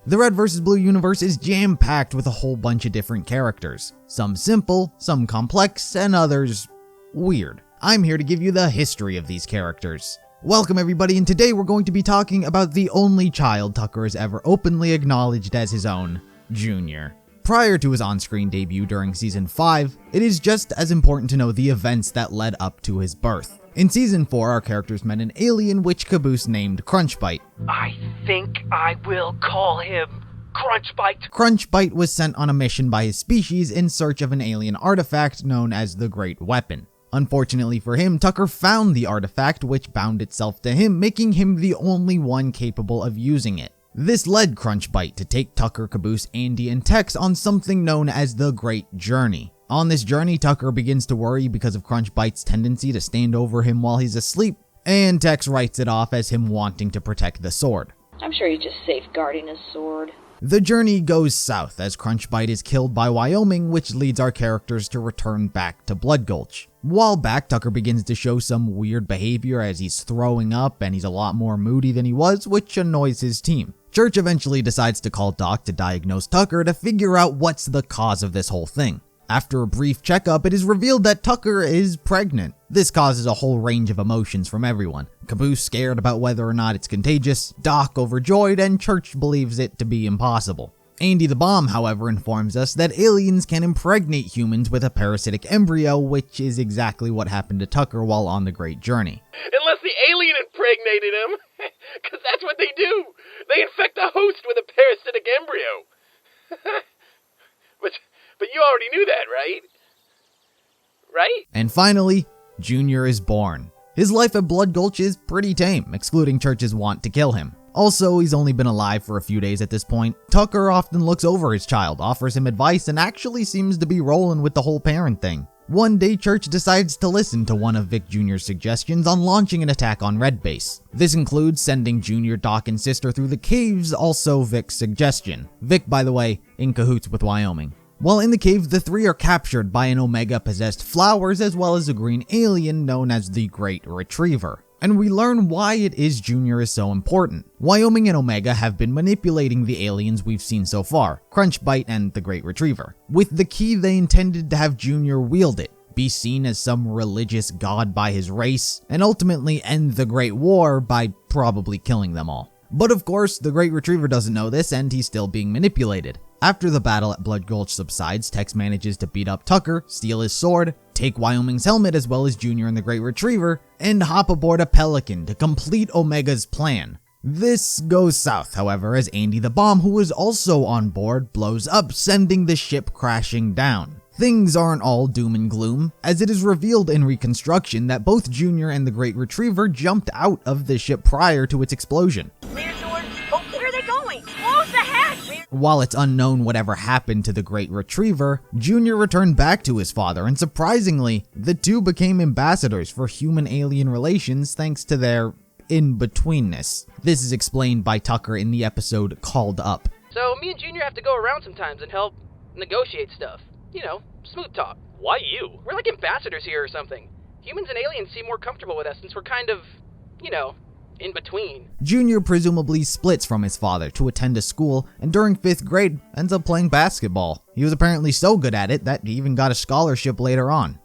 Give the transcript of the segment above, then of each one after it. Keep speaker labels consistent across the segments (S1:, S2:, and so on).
S1: The Red vs. Blue universe is jam-packed with a whole bunch of different characters. Some simple, some complex, and others weird. I'm here to give you the history of these characters. Welcome everybody, and today we're going to be talking about the only child Tucker has ever openly acknowledged as his own, Junior. Prior to his on-screen debut during Season 5, it is just as important to know the events that led up to his birth. In Season 4, our characters met an alien witch caboose named Crunchbite.
S2: I think I will call him Crunchbite.
S1: Crunchbite was sent on a mission by his species in search of an alien artifact known as the Great Weapon. Unfortunately for him, Tucker found the artifact, which bound itself to him, making him the only one capable of using it. This led Crunchbite to take Tucker, Caboose, Andy, and Tex on something known as the Great Journey. On this journey, Tucker begins to worry because of Crunchbite's tendency to stand over him while he's asleep, and Tex writes it off as him wanting to protect the sword.
S3: I'm sure he's just safeguarding his sword.
S1: The journey goes south as Crunchbite is killed by Wyoming, which leads our characters to return back to Blood Gulch. While back, Tucker begins to show some weird behavior as he's throwing up and he's a lot more moody than he was, which annoys his team. Church eventually decides to call Doc to diagnose Tucker to figure out what's the cause of this whole thing. After a brief checkup, it is revealed that Tucker is pregnant. This causes a whole range of emotions from everyone. Caboose scared about whether or not it's contagious, Doc overjoyed, and Church believes it to be impossible. Andy the Bomb, however, informs us that aliens can impregnate humans with a parasitic embryo, which is exactly what happened to Tucker while on the Great Journey.
S2: Unless the alien impregnated him, because that's what they do. They infect the host with a parasitic embryo. But you already knew that, right? Right?
S1: And finally, Junior is born. His life at Blood Gulch is pretty tame, excluding Church's want to kill him. Also, he's only been alive for a few days at this point. Tucker often looks over his child, offers him advice, and actually seems to be rolling with the whole parent thing. One day, Church decides to listen to one of Vic Jr.'s suggestions on launching an attack on Red Base. This includes sending Junior, Doc, and Sister through the caves, also Vic's suggestion. Vic, by the way, in cahoots with Wyoming. While in the cave, the three are captured by an Omega-possessed flowers as well as a green alien known as the Great Retriever. And we learn why it is Junior is so important. Wyoming and Omega have been manipulating the aliens we've seen so far, Crunchbite and the Great Retriever. With the key, they intended to have Junior wield it, be seen as some religious god by his race, and ultimately end the Great War by probably killing them all. But of course, the Great Retriever doesn't know this, and he's still being manipulated. After the battle at Blood Gulch subsides, Tex manages to beat up Tucker, steal his sword, take Wyoming's helmet as well as Junior and the Great Retriever, and hop aboard a Pelican to complete Omega's plan. This goes south, however, as Andy the Bomb, who is also on board, blows up, sending the ship crashing down. Things aren't all doom and gloom, as it is revealed in reconstruction that both Junior and the Great Retriever jumped out of the ship prior to its explosion.
S3: Where are they going? Close the hatch!
S1: While it's unknown whatever happened to the Great Retriever, Junior returned back to his father, and surprisingly, the two became ambassadors for human-alien relations thanks to their in-betweenness. This is explained by Tucker in the episode Called Up.
S2: So me and Junior have to go around sometimes and help negotiate stuff. You know, smooth talk. Why you? We're like ambassadors here or something. Humans and aliens seem more comfortable with us since we're kind of, in between.
S1: Junior presumably splits from his father to attend a school, and during 5th grade ends up playing basketball. He was apparently so good at it that he even got a scholarship later on.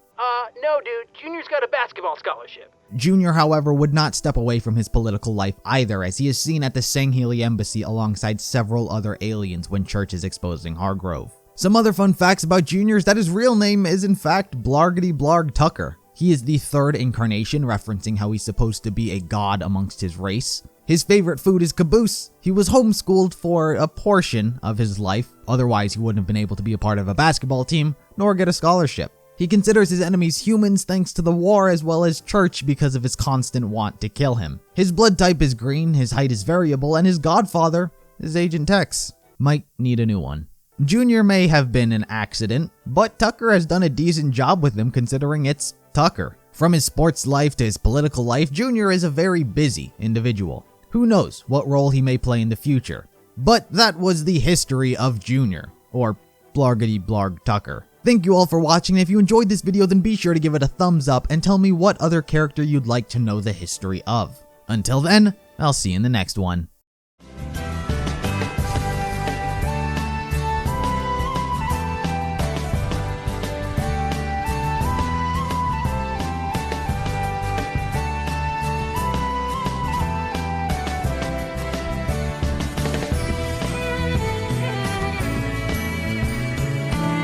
S2: No dude, Junior's got a basketball scholarship.
S1: Junior, however, would not step away from his political life either, as he is seen at the Sangheili embassy alongside several other aliens when Church is exposing Hargrove. Some other fun facts about Junior is that his real name is in fact Blarg Tucker. He is the third incarnation, referencing how he's supposed to be a god amongst his race. His favorite food is caboose. He was homeschooled for a portion of his life, otherwise he wouldn't have been able to be a part of a basketball team, nor get a scholarship. He considers his enemies humans thanks to the war as well as Church because of his constant want to kill him. His blood type is green, his height is variable, and his godfather is Agent Tex. Might need a new one. Junior may have been an accident, but Tucker has done a decent job with him considering it's Tucker. From his sports life to his political life, Junior is a very busy individual. Who knows what role he may play in the future. But that was the history of Junior, or Blarg Tucker. Thank you all for watching, and if you enjoyed this video then be sure to give it a thumbs up and tell me what other character you'd like to know the history of. Until then, I'll see you in the next one.